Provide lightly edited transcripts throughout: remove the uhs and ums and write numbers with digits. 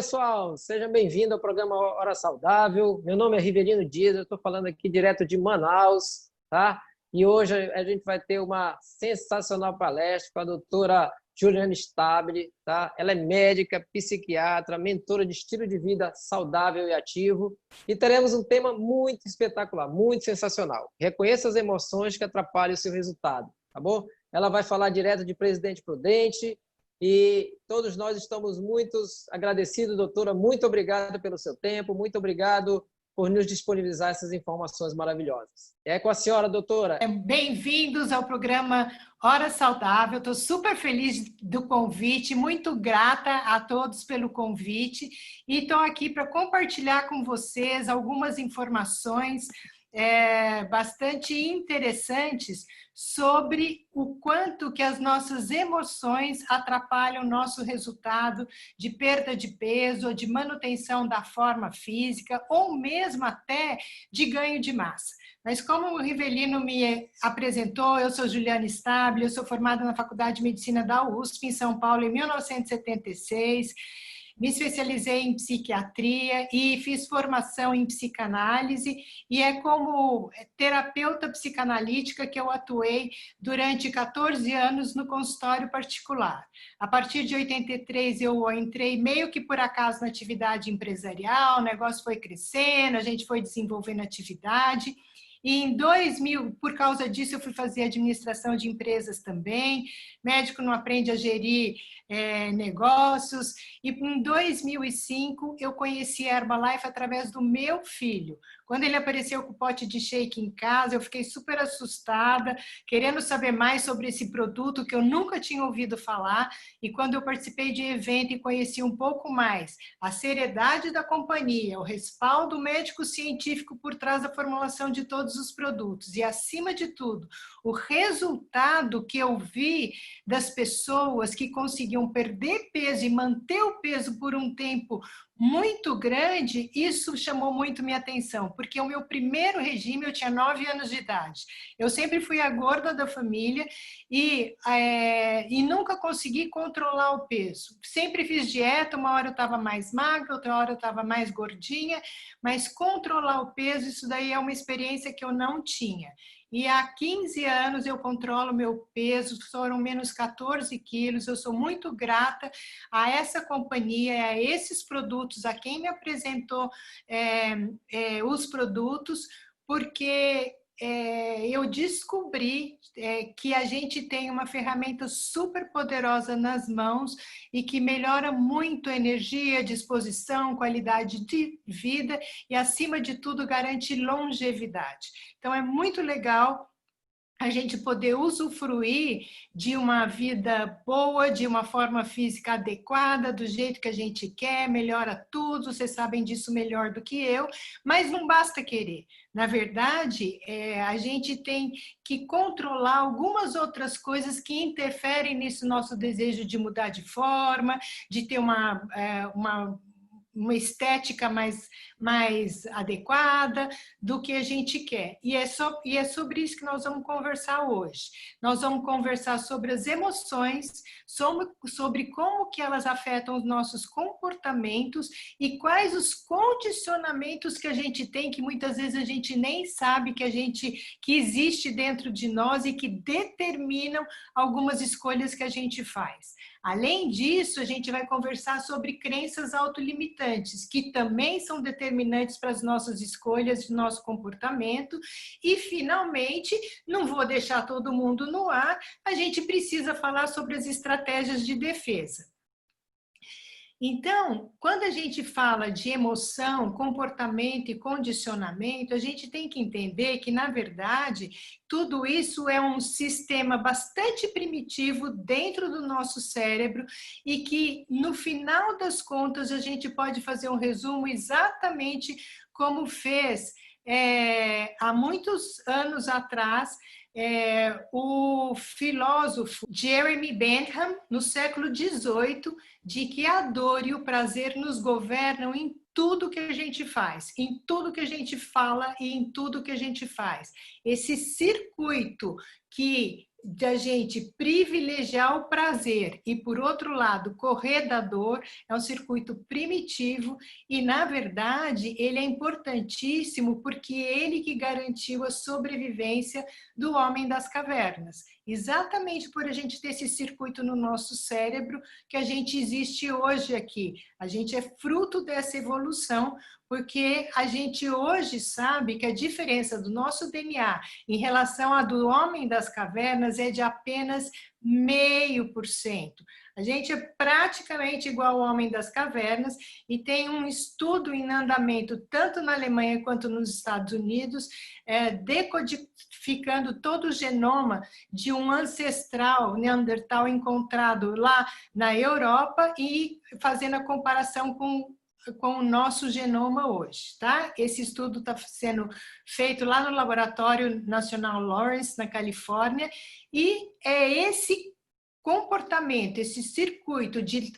pessoal, seja bem-vindo ao programa Hora Saudável. Meu nome é Rivelino Dias, eu estou falando aqui direto de Manaus, tá? E hoje a gente vai ter uma sensacional palestra com a doutora Juliana Stabile, tá? Ela é médica, psiquiatra, mentora de estilo de vida saudável e ativo. E teremos um tema muito espetacular, muito sensacional. Reconheça as emoções que atrapalham o seu resultado, tá bom? Ela vai falar direto de Presidente Prudente. E todos nós estamos muito agradecidos, doutora. Muito obrigado pelo seu tempo, muito obrigado por nos disponibilizar essas informações maravilhosas. É com a senhora, doutora. Bem-vindos ao programa Hora Saudável. Estou super feliz do convite, muito grata a todos pelo convite. E estou aqui para compartilhar com vocês algumas informações bastante interessantes sobre o quanto que as nossas emoções atrapalham o nosso resultado de perda de peso, ou de manutenção da forma física, ou mesmo até de ganho de massa. Mas como o Rivelino me apresentou, eu sou Juliana Stabile, eu sou formada na Faculdade de Medicina da USP, em São Paulo, em 1976, me especializei em psiquiatria e fiz formação em psicanálise, e é como terapeuta psicanalítica que eu atuei durante 14 anos no consultório particular. A partir de 83 eu entrei meio que por acaso na atividade empresarial, o negócio foi crescendo, a gente foi desenvolvendo atividade. E em 2000, por causa disso, eu fui fazer administração de empresas também. Médico não aprende a gerir negócios. E em 2005, eu conheci a Herbalife através do meu filho. Quando ele apareceu com o pote de shake em casa, eu fiquei super assustada, querendo saber mais sobre esse produto que eu nunca tinha ouvido falar. E quando eu participei de evento e conheci um pouco mais a seriedade da companhia, o respaldo médico-científico por trás da formulação de todos os produtos e, acima de tudo, o resultado que eu vi das pessoas que conseguiam perder peso e manter o peso por um tempo muito grande, isso chamou muito minha atenção, porque o meu primeiro regime eu tinha 9 anos de idade. Eu sempre fui a gorda da família e nunca consegui controlar o peso. Sempre fiz dieta, uma hora eu estava mais magra, outra hora eu estava mais gordinha, mas controlar o peso, isso daí é uma experiência que eu não tinha. E há 15 anos eu controlo meu peso, foram menos 14 quilos, eu sou muito grata a essa companhia, a esses produtos, a quem me apresentou os produtos, porque eu descobri que a gente tem uma ferramenta super poderosa nas mãos e que melhora muito a energia, disposição, qualidade de vida e, acima de tudo, garante longevidade. Então, é muito legal a gente poder usufruir de uma vida boa, de uma forma física adequada, do jeito que a gente quer, melhora tudo, vocês sabem disso melhor do que eu, mas não basta querer. Na verdade, a gente tem que controlar algumas outras coisas que interferem nesse nosso desejo de mudar de forma, de ter uma estética mais adequada do que a gente quer. E é sobre isso que nós vamos conversar hoje. Nós vamos conversar sobre as emoções, sobre como que elas afetam os nossos comportamentos e quais os condicionamentos que a gente tem, que muitas vezes a gente nem sabe que existe dentro de nós e que determinam algumas escolhas que a gente faz. Além disso, a gente vai conversar sobre crenças autolimitantes, que também são determinantes para as nossas escolhas e nosso comportamento. E, finalmente, não vou deixar todo mundo no ar, a gente precisa falar sobre as estratégias de defesa. Então, quando a gente fala de emoção, comportamento e condicionamento, a gente tem que entender que, na verdade, tudo isso é um sistema bastante primitivo dentro do nosso cérebro e que, no final das contas, a gente pode fazer um resumo exatamente como fez há muitos anos atrás o filósofo Jeremy Bentham, no século XVIII, de que a dor e o prazer nos governam em tudo que a gente faz, em tudo que a gente fala e em tudo que a gente faz. Esse circuito que de a gente privilegiar o prazer e, por outro lado, correr da dor, é um circuito primitivo e, na verdade, ele é importantíssimo porque ele que garantiu a sobrevivência do homem das cavernas. Exatamente por a gente ter esse circuito no nosso cérebro que a gente existe hoje aqui. A gente é fruto dessa evolução, porque a gente hoje sabe que a diferença do nosso DNA em relação à do homem das cavernas é de apenas 0,5%. A gente é praticamente igual ao homem das cavernas e tem um estudo em andamento tanto na Alemanha quanto nos Estados Unidos, decodificando todo o genoma de um ancestral neandertal encontrado lá na Europa e fazendo a comparação com o nosso genoma hoje, tá? Esse estudo está sendo feito lá no Laboratório Nacional Lawrence, na Califórnia, e é esse comportamento, esse circuito de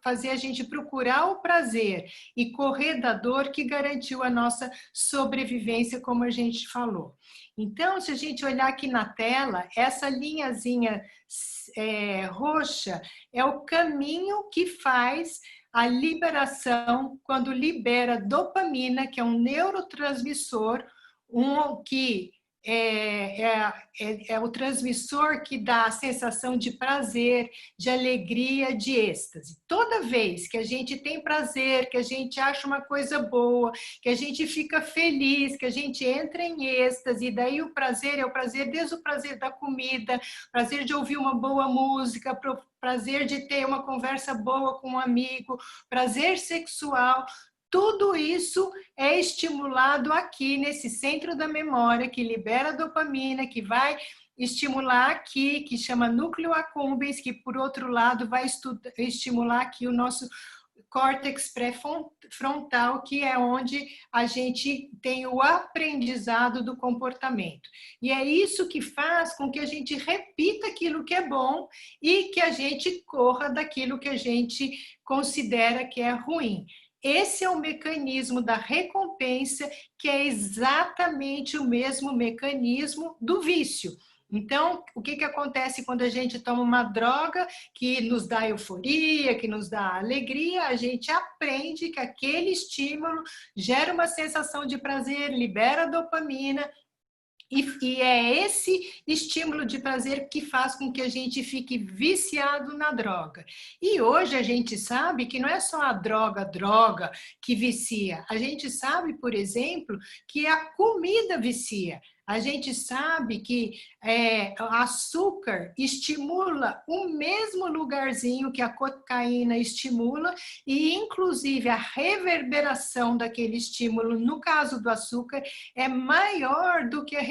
fazer a gente procurar o prazer e correr da dor que garantiu a nossa sobrevivência, como a gente falou. Então, se a gente olhar aqui na tela, essa linhazinha roxa é o caminho que faz a liberação, quando libera dopamina, que é um neurotransmissor, que é o transmissor que dá a sensação de prazer, de alegria, de êxtase. Toda vez que a gente tem prazer, que a gente acha uma coisa boa, que a gente fica feliz, que a gente entra em êxtase, e daí o prazer é o prazer, desde o prazer da comida, prazer de ouvir uma boa música, prazer de ter uma conversa boa com um amigo, prazer sexual. Tudo isso é estimulado aqui nesse centro da memória, que libera dopamina, que vai estimular aqui, que chama núcleo accumbens, que por outro lado vai estimular aqui o nosso córtex pré-frontal, que é onde a gente tem o aprendizado do comportamento. E é isso que faz com que a gente repita aquilo que é bom e que a gente corra daquilo que a gente considera que é ruim. Esse é o mecanismo da recompensa, que é exatamente o mesmo mecanismo do vício. Então, o que acontece quando a gente toma uma droga que nos dá euforia, que nos dá alegria? A gente aprende que aquele estímulo gera uma sensação de prazer, libera dopamina, e é esse estímulo de prazer que faz com que a gente fique viciado na droga. E hoje a gente sabe que não é só a droga que vicia. A gente sabe, por exemplo, que a comida vicia. A gente sabe que açúcar estimula o mesmo lugarzinho que a cocaína estimula e, inclusive, a reverberação daquele estímulo, no caso do açúcar, é maior do que a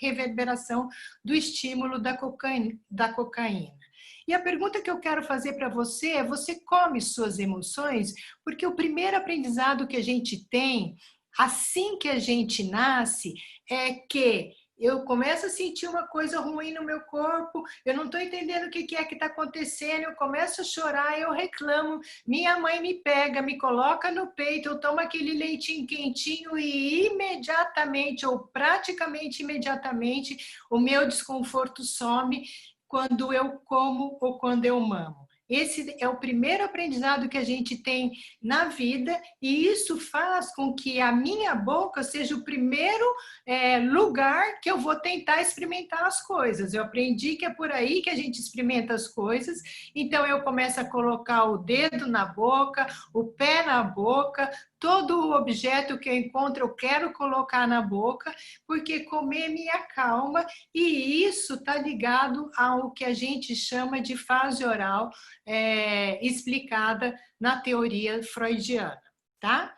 reverberação do estímulo da cocaína. E a pergunta que eu quero fazer para você é: você come suas emoções? Porque o primeiro aprendizado que a gente tem assim que a gente nasce é que eu começo a sentir uma coisa ruim no meu corpo, eu não estou entendendo o que é que está acontecendo, eu começo a chorar, eu reclamo, minha mãe me pega, me coloca no peito, eu tomo aquele leitinho quentinho e imediatamente, ou praticamente imediatamente, o meu desconforto some quando eu como ou quando eu mamo. Esse é o primeiro aprendizado que a gente tem na vida e isso faz com que a minha boca seja o primeiro lugar que eu vou tentar experimentar as coisas. Eu aprendi que é por aí que a gente experimenta as coisas, então eu começo a colocar o dedo na boca, o pé na boca, todo o objeto que eu encontro eu quero colocar na boca, porque comer me acalma e isso está ligado ao que a gente chama de fase oral, explicada na teoria freudiana, tá?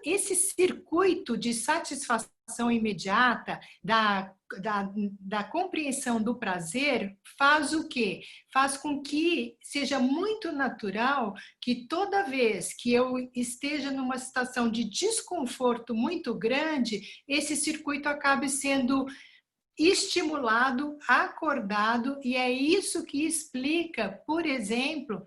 Esse circuito de satisfação imediata, da compreensão do prazer, faz o quê? Faz com que seja muito natural que toda vez que eu esteja numa situação de desconforto muito grande, esse circuito acabe sendo estimulado, acordado, e é isso que explica, por exemplo,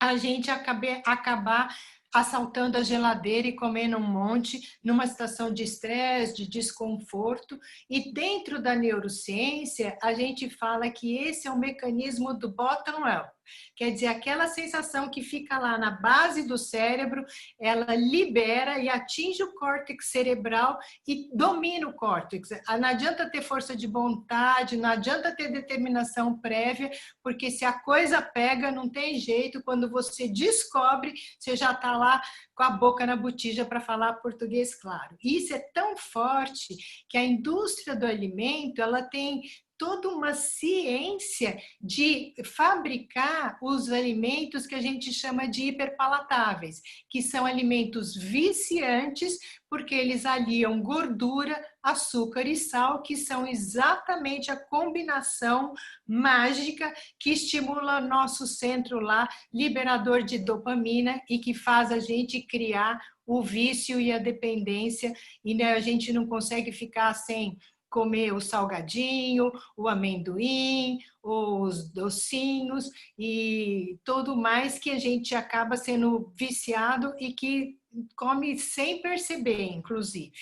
a gente acabar assaltando a geladeira e comendo um monte numa situação de estresse, de desconforto. E dentro da neurociência, a gente fala que esse é o mecanismo do bottom-up. Quer dizer, aquela sensação que fica lá na base do cérebro, ela libera e atinge o córtex cerebral e domina o córtex. Não adianta ter força de vontade, não adianta ter determinação prévia, porque se a coisa pega, não tem jeito. Quando você descobre, você já está lá com a boca na botija, para falar português claro. Isso é tão forte que a indústria do alimento, ela tem toda uma ciência de fabricar os alimentos que a gente chama de hiperpalatáveis, que são alimentos viciantes, porque eles aliam gordura, açúcar e sal, que são exatamente a combinação mágica que estimula nosso centro lá, liberador de dopamina, e que faz a gente criar o vício e a dependência, e né, a gente não consegue ficar sem comer o salgadinho, o amendoim, os docinhos e tudo mais que a gente acaba sendo viciado e que come sem perceber, inclusive.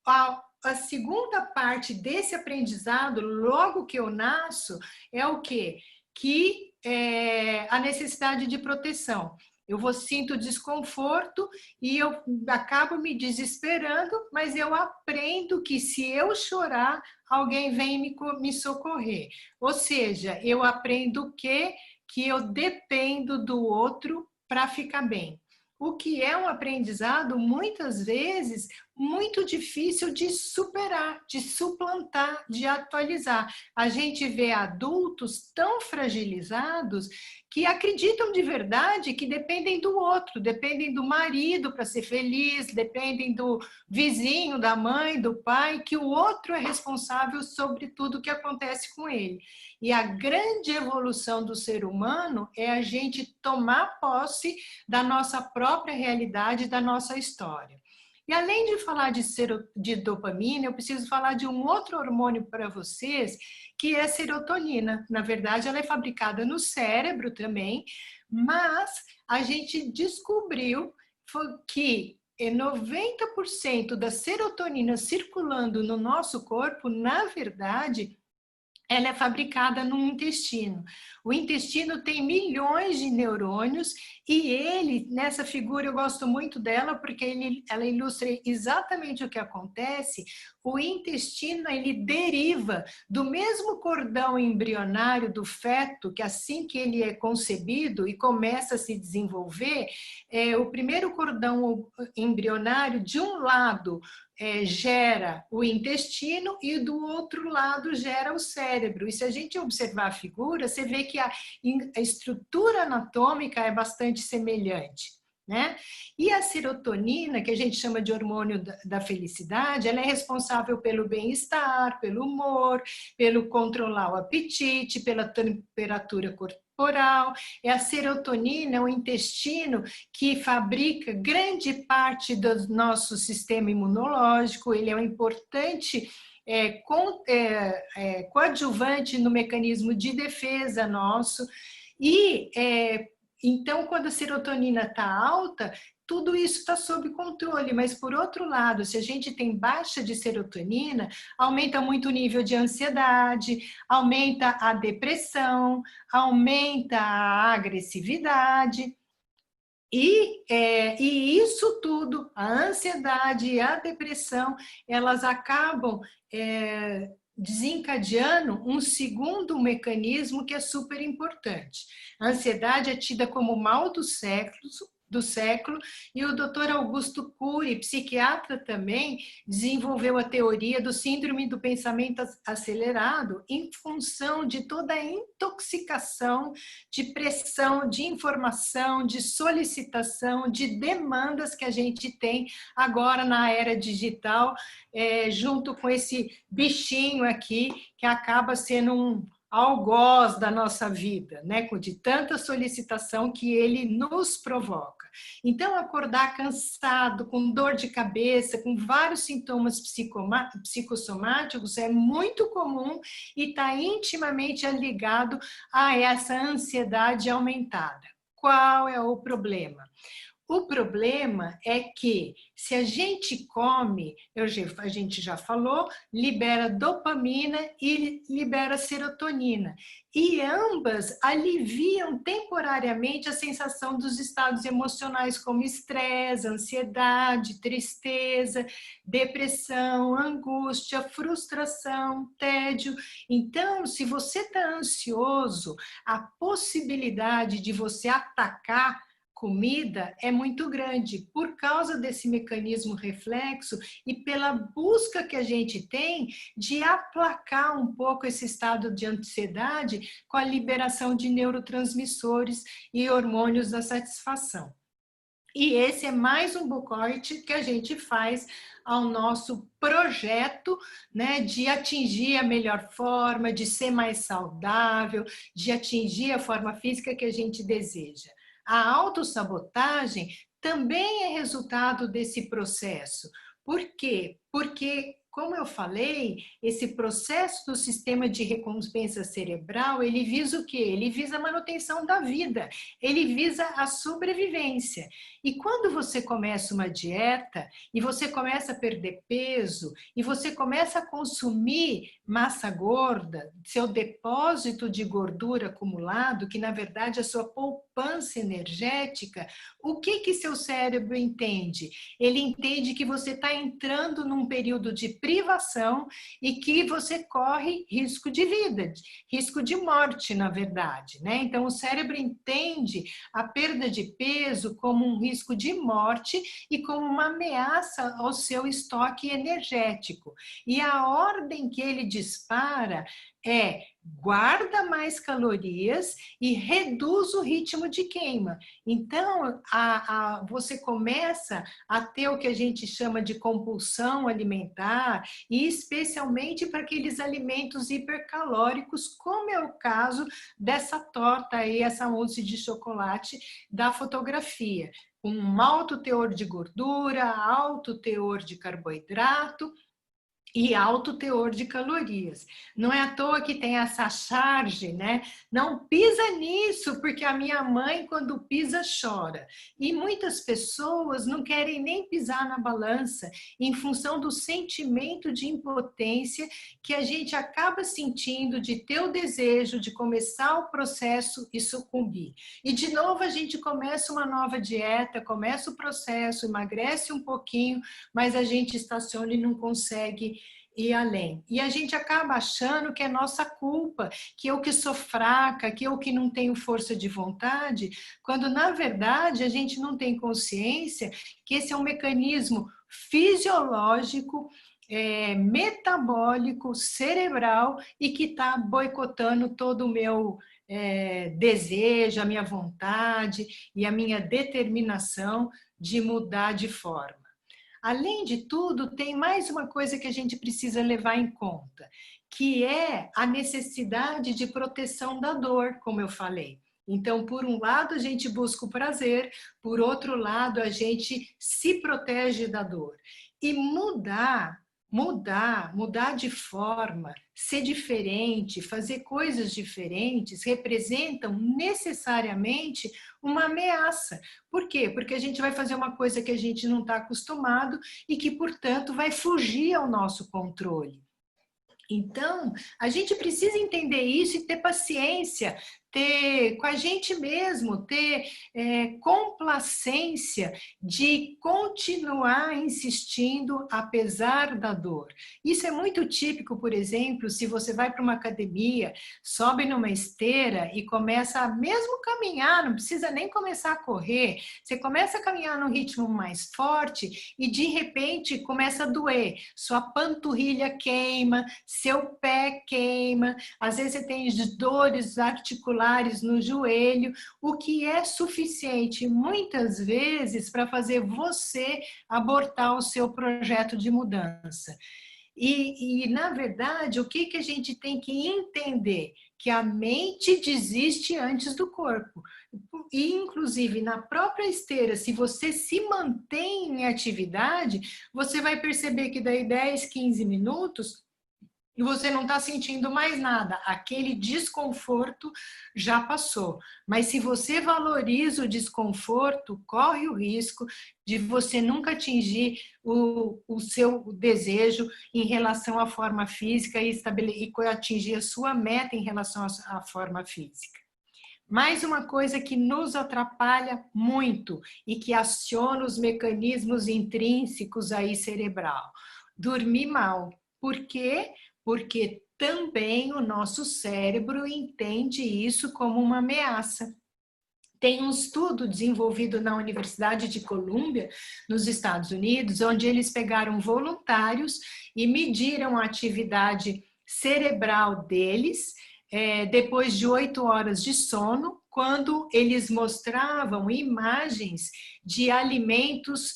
A segunda parte desse aprendizado, logo que eu nasço, é o quê? Que é a necessidade de proteção. Eu sinto desconforto e eu acabo me desesperando, mas eu aprendo que se eu chorar, alguém vem me socorrer. Ou seja, eu aprendo que eu dependo do outro para ficar bem. O que é um aprendizado, muitas vezes, muito difícil de superar, de suplantar, de atualizar. A gente vê adultos tão fragilizados que acreditam de verdade que dependem do outro, dependem do marido para ser feliz, dependem do vizinho, da mãe, do pai, que o outro é responsável sobre tudo que acontece com ele. E a grande evolução do ser humano é a gente tomar posse da nossa própria realidade, da nossa história. E além de falar de dopamina, eu preciso falar de um outro hormônio para vocês, que é a serotonina. Na verdade, ela é fabricada no cérebro também, mas a gente descobriu que 90% da serotonina circulando no nosso corpo, na verdade, ela é fabricada no intestino. O intestino tem milhões de neurônios e ele, nessa figura eu gosto muito dela porque ela ilustra exatamente o que acontece. O intestino, ele deriva do mesmo cordão embrionário do feto, que assim que ele é concebido e começa a se desenvolver, o primeiro cordão embrionário, de um lado, gera o intestino e do outro lado gera o cérebro. E se a gente observar a figura, você vê que a estrutura anatômica é bastante semelhante, né? E a serotonina, que a gente chama de hormônio da felicidade, ela é responsável pelo bem-estar, pelo humor, pelo controlar o apetite, pela temperatura corporal. É a serotonina, o intestino, que fabrica grande parte do nosso sistema imunológico. Ele é um importante coadjuvante no mecanismo de defesa nosso. E então, quando a serotonina está alta, tudo isso está sob controle, mas por outro lado, se a gente tem baixa de serotonina, aumenta muito o nível de ansiedade, aumenta a depressão, aumenta a agressividade. E isso tudo, a ansiedade e a depressão, elas acabam desencadeando um segundo mecanismo que é super importante. A ansiedade é tida como o mal do século, e o Dr. Augusto Cury, psiquiatra também, desenvolveu a teoria do síndrome do pensamento acelerado em função de toda a intoxicação de pressão, de informação, de solicitação, de demandas que a gente tem agora na era digital, junto com esse bichinho aqui que acaba sendo um algoz da nossa vida, né? De tanta solicitação que ele nos provoca. Então, acordar cansado, com dor de cabeça, com vários sintomas psicossomáticos é muito comum e está intimamente ligado a essa ansiedade aumentada. Qual é o problema? O problema é que se a gente come, a gente já falou, libera dopamina e libera serotonina. E ambas aliviam temporariamente a sensação dos estados emocionais como estresse, ansiedade, tristeza, depressão, angústia, frustração, tédio. Então, se você está ansioso, a possibilidade de você atacar comida é muito grande por causa desse mecanismo reflexo e pela busca que a gente tem de aplacar um pouco esse estado de ansiedade com a liberação de neurotransmissores e hormônios da satisfação. E esse é mais um boicote que a gente faz ao nosso projeto, né, de atingir a melhor forma, de ser mais saudável, de atingir a forma física que a gente deseja. A autossabotagem também é resultado desse processo. Por quê? Porque, como eu falei, esse processo do sistema de recompensa cerebral, ele visa o quê? Ele visa a manutenção da vida, ele visa a sobrevivência. E quando você começa uma dieta, e você começa a perder peso, e você começa a consumir massa gorda, seu depósito de gordura acumulado, que na verdade é a sua poupança energética, o que seu cérebro entende? Ele entende que você está entrando num período de privação e que você corre risco de vida, risco de morte, na verdade, né? Então, o cérebro entende a perda de peso como um risco de morte e como uma ameaça ao seu estoque energético. E a ordem que ele dispara é: guarda mais calorias e reduz o ritmo de queima. Então, você começa a ter o que a gente chama de compulsão alimentar, e especialmente para aqueles alimentos hipercalóricos, como é o caso dessa torta aí, essa mousse de chocolate da fotografia, com um alto teor de gordura, alto teor de carboidrato e alto teor de calorias. Não é à toa que tem essa charge, né? Não pisa nisso, porque a minha mãe, quando pisa, chora. E muitas pessoas não querem nem pisar na balança, em função do sentimento de impotência que a gente acaba sentindo de ter o desejo de começar o processo e sucumbir. E de novo a gente começa uma nova dieta, começa o processo, emagrece um pouquinho, mas a gente estaciona e não consegue ir além. E a gente acaba achando que é nossa culpa, que eu que sou fraca, que eu que não tenho força de vontade, quando na verdade a gente não tem consciência que esse é um mecanismo fisiológico, metabólico, cerebral, e que está boicotando todo o meu desejo, a minha vontade e a minha determinação de mudar de forma. Além de tudo, tem mais uma coisa que a gente precisa levar em conta, que é a necessidade de proteção da dor, como eu falei. Então, por um lado, a gente busca o prazer, por outro lado, a gente se protege da dor. E mudar de forma, ser diferente, fazer coisas diferentes, representam necessariamente uma ameaça. Por quê? Porque a gente vai fazer uma coisa que a gente não está acostumado e que, portanto, vai fugir ao nosso controle. Então, a gente precisa entender isso e ter paciência, ter com a gente mesmo, ter complacência de continuar insistindo apesar da dor. Isso é muito típico, por exemplo, se você vai para uma academia, sobe numa esteira e começa a mesmo caminhar, não precisa nem começar a correr, você começa a caminhar num ritmo mais forte e de repente começa a doer, sua panturrilha queima, seu pé queima, às vezes você tem dores articulares no joelho, o que é suficiente muitas vezes para fazer você abortar o seu projeto de mudança. E na verdade, o que a gente tem que entender? Que a mente desiste antes do corpo. E, inclusive, na própria esteira, se você se mantém em atividade, você vai perceber que daí 10, 15 minutos, e você não está sentindo mais nada. Aquele desconforto já passou. Mas se você valoriza o desconforto, corre o risco de você nunca atingir o seu desejo em relação à forma física e atingir a sua meta em relação à forma física. Mais uma coisa que nos atrapalha muito e que aciona os mecanismos intrínsecos aí cerebral. Dormir mal. Por quê? Porque também o nosso cérebro entende isso como uma ameaça. Tem um estudo desenvolvido na Universidade de Colômbia, nos Estados Unidos, onde eles pegaram voluntários e mediram a atividade cerebral deles depois de 8 horas de sono, quando eles mostravam imagens de alimentos,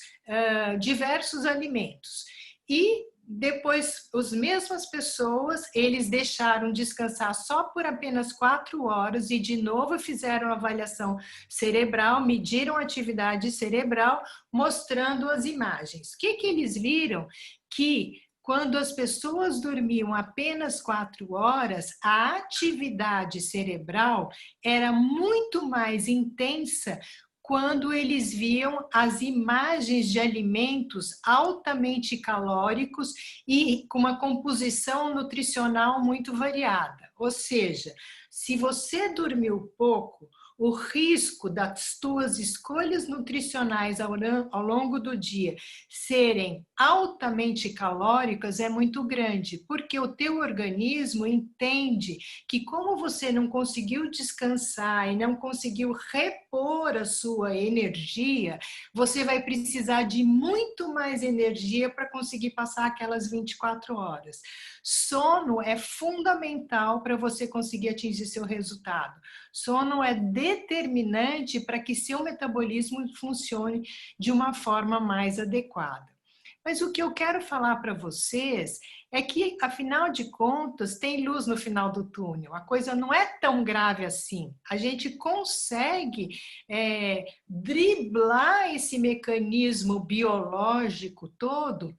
diversos alimentos. E depois, as mesmas pessoas, eles deixaram descansar só por apenas 4 horas e de novo fizeram avaliação cerebral, mediram a atividade cerebral, mostrando as imagens. O que eles viram? Que quando as pessoas dormiam apenas 4 horas, a atividade cerebral era muito mais intensa quando eles viam as imagens de alimentos altamente calóricos e com uma composição nutricional muito variada. Ou seja, se você dormiu pouco, o risco das tuas escolhas nutricionais ao longo do dia serem altamente calóricas é muito grande, porque o teu organismo entende que como você não conseguiu descansar e não conseguiu repor a sua energia, você vai precisar de muito mais energia para conseguir passar aquelas 24 horas. Sono é fundamental para você conseguir atingir seu resultado. Sono é determinante para que seu metabolismo funcione de uma forma mais adequada. Mas o que eu quero falar para vocês é que, afinal de contas, tem luz no final do túnel. A coisa não é tão grave assim. A gente consegue driblar esse mecanismo biológico todo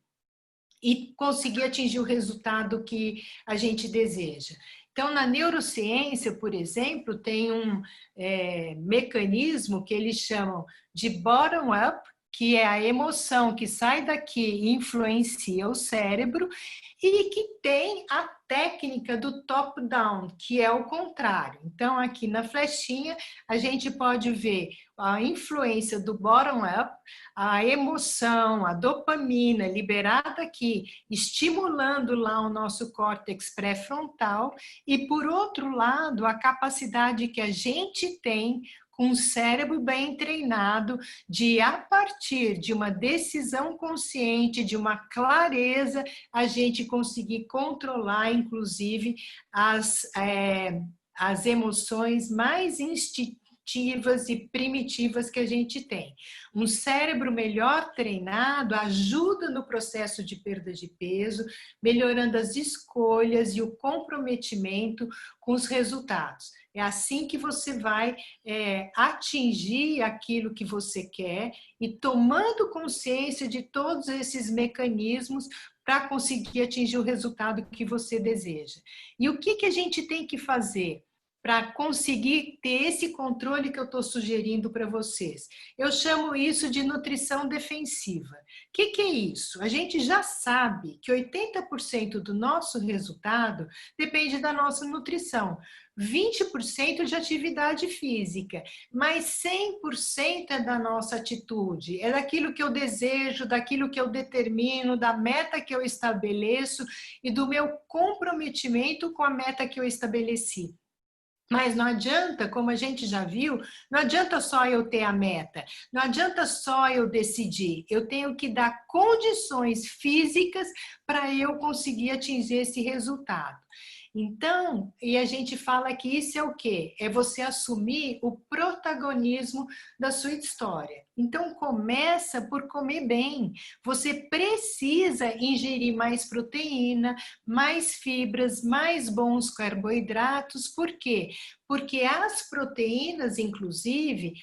e conseguir atingir o resultado que a gente deseja. Então, na neurociência, por exemplo, tem um mecanismo que eles chamam de bottom-up, que é a emoção que sai daqui e influencia o cérebro, e que tem a técnica do top-down, que é o contrário. Então, aqui na flechinha, a gente pode ver a influência do bottom-up, a emoção, a dopamina liberada aqui, estimulando lá o nosso córtex pré-frontal, e por outro lado, a capacidade que a gente tem com o cérebro bem treinado de, a partir de uma decisão consciente, de uma clareza, a gente conseguir controlar, inclusive, as emoções mais instintivas e primitivas que a gente tem. Um cérebro melhor treinado ajuda no processo de perda de peso, melhorando as escolhas e o comprometimento com os resultados. É assim que você vai atingir aquilo que você quer e tomando consciência de todos esses mecanismos para conseguir atingir o resultado que você deseja. E o que a gente tem que fazer para conseguir ter esse controle que eu estou sugerindo para vocês? Eu chamo isso de nutrição defensiva. O que é isso? A gente já sabe que 80% do nosso resultado depende da nossa nutrição. 20% de atividade física, mas 100% é da nossa atitude, é daquilo que eu desejo, daquilo que eu determino, da meta que eu estabeleço e do meu comprometimento com a meta que eu estabeleci. Mas não adianta, como a gente já viu, não adianta só eu ter a meta, não adianta só eu decidir, eu tenho que dar condições físicas para eu conseguir atingir esse resultado. Então, e a gente fala que isso é o quê? É você assumir o protagonismo da sua história. Então, começa por comer bem. Você precisa ingerir mais proteína, mais fibras, mais bons carboidratos. Por quê? Porque as proteínas, inclusive,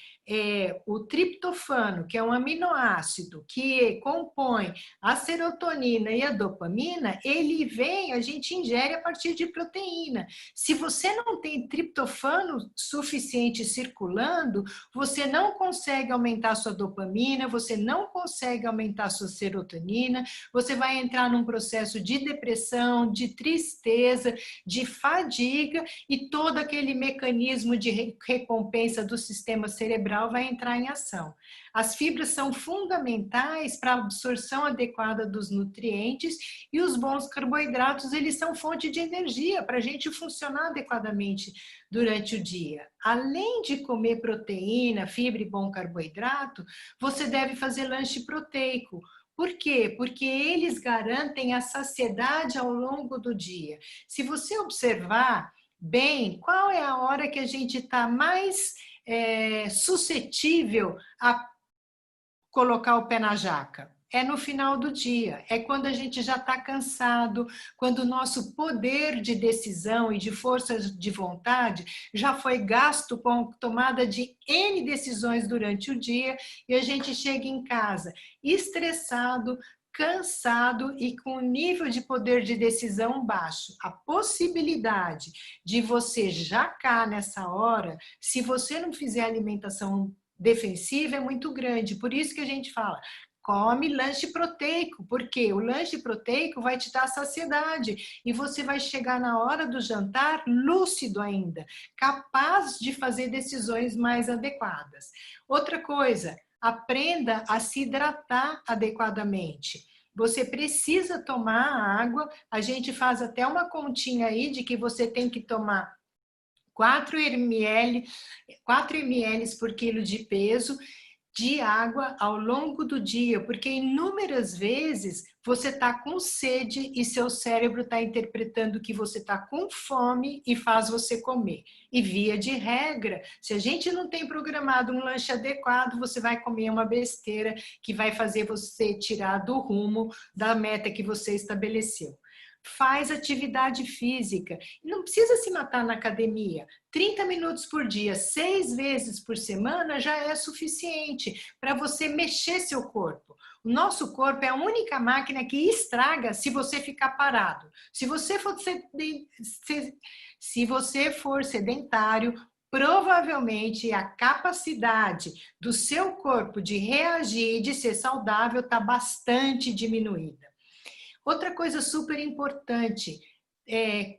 o triptofano, que é um aminoácido que compõe a serotonina e a dopamina, a gente ingere a partir de proteína. Se você não tem triptofano suficiente circulando, você não consegue aumentar sua dopamina, você não consegue aumentar sua serotonina, você vai entrar num processo de depressão, de tristeza, de fadiga e todo aquele mecanismo de recompensa do sistema cerebral vai entrar em ação. As fibras são fundamentais para a absorção adequada dos nutrientes e os bons carboidratos, eles são fonte de energia para a gente funcionar adequadamente durante o dia. Além de comer proteína, fibra e bom carboidrato, você deve fazer lanche proteico. Por quê? Porque eles garantem a saciedade ao longo do dia. Se você observar bem, qual é a hora que a gente está mais suscetível a colocar o pé na jaca? É no final do dia, é quando a gente já está cansado, quando o nosso poder de decisão e de força de vontade já foi gasto com tomada de N decisões durante o dia e a gente chega em casa estressado, cansado e com nível de poder de decisão baixo. A possibilidade de você jacar nessa hora, se você não fizer alimentação defensiva, é muito grande. Por isso que a gente fala, come lanche proteico, porque o lanche proteico vai te dar saciedade e você vai chegar na hora do jantar lúcido ainda, capaz de fazer decisões mais adequadas. Outra coisa, aprenda a se hidratar adequadamente. Você precisa tomar água, a gente faz até uma continha aí de que você tem que tomar 4 ml por quilo de peso de água ao longo do dia, porque inúmeras vezes você está com sede e seu cérebro está interpretando que você está com fome e faz você comer. E via de regra, se a gente não tem programado um lanche adequado, você vai comer uma besteira que vai fazer você tirar do rumo da meta que você estabeleceu. Faz atividade física. Não precisa se matar na academia. 30 minutos por dia, 6 vezes por semana já é suficiente para você mexer seu corpo. O nosso corpo é a única máquina que estraga se você ficar parado. Se você for sedentário, provavelmente a capacidade do seu corpo de reagir e de ser saudável está bastante diminuída. Outra coisa super importante,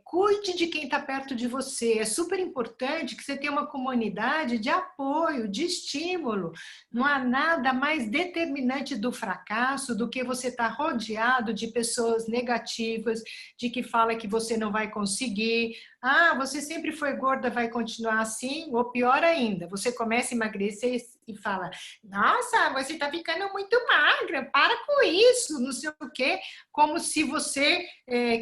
cuide de quem está perto de você. É super importante que você tenha uma comunidade de apoio, de estímulo. Não há nada mais determinante do fracasso do que você estar rodeado de pessoas negativas, de que fala que você não vai conseguir. Ah, você sempre foi gorda, vai continuar assim? Ou pior ainda, você começa a emagrecer e fala, nossa, você está ficando muito magra, para com isso, não sei o quê. Como se você,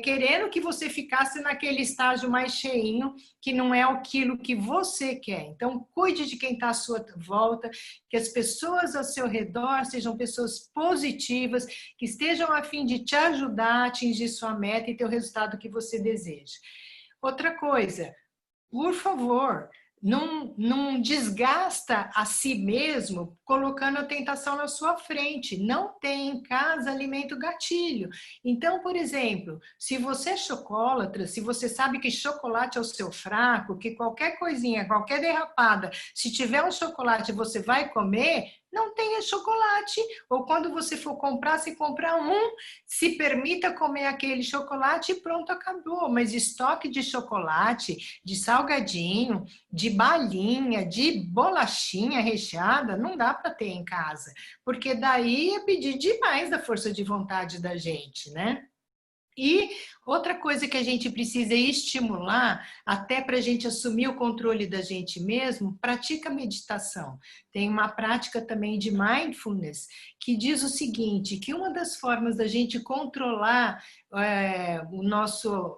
querendo que você ficasse naquele estágio mais cheinho, que não é aquilo que você quer. Então, cuide de quem está à sua volta, que as pessoas ao seu redor sejam pessoas positivas, que estejam a fim de te ajudar a atingir sua meta e ter o resultado que você deseja. Outra coisa, por favor, não desgasta a si mesmo colocando a tentação na sua frente. Não tem em casa alimento gatilho. Então, por exemplo, se você é chocolatra, se você sabe que chocolate é o seu fraco, que qualquer coisinha, qualquer derrapada, se tiver um chocolate você vai comer, não tenha chocolate. Ou quando você for comprar, se comprar um, se permita comer aquele chocolate e pronto, acabou. Mas estoque de chocolate, de salgadinho, de balinha, de bolachinha recheada, não dá para ter em casa. Porque daí é pedir demais da força de vontade da gente, né? E outra coisa que a gente precisa estimular, até para a gente assumir o controle da gente mesmo, pratica meditação. Tem uma prática também de mindfulness que diz o seguinte, que uma das formas da gente controlar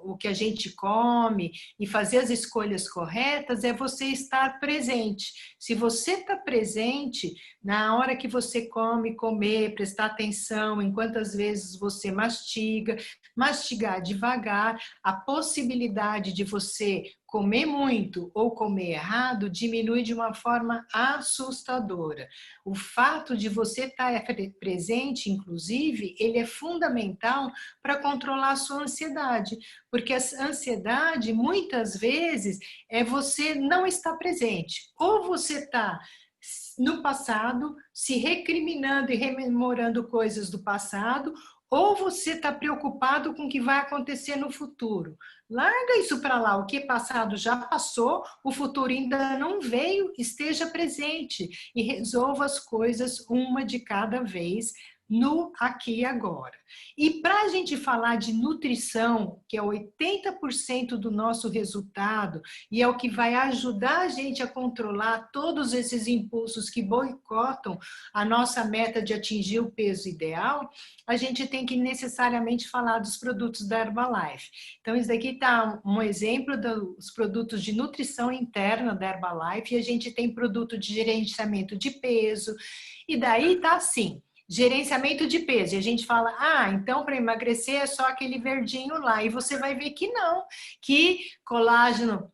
o que a gente come e fazer as escolhas corretas é você estar presente. Se você está presente, na hora que você come, comer, prestar atenção em quantas vezes você mastiga, mastigar devagar, a possibilidade de você comer muito ou comer errado diminui de uma forma assustadora. O fato de você estar presente, inclusive, ele é fundamental para controlar a sua ansiedade, porque a ansiedade, muitas vezes, é você não estar presente. Ou você está no passado, se recriminando e rememorando coisas do passado, ou você está preocupado com o que vai acontecer no futuro. Larga isso para lá, o que é passado já passou, o futuro ainda não veio, esteja presente e resolva as coisas uma de cada vez, no aqui e agora. E para a gente falar de nutrição, que é 80% do nosso resultado e é o que vai ajudar a gente a controlar todos esses impulsos que boicotam a nossa meta de atingir o peso ideal, a gente tem que necessariamente falar dos produtos da Herbalife. Então, isso daqui está um exemplo dos produtos de nutrição interna da Herbalife, e a gente tem produto de gerenciamento de peso, e daí tá assim, gerenciamento de peso, e a gente fala, então para emagrecer é só aquele verdinho lá, e você vai ver que não, que colágeno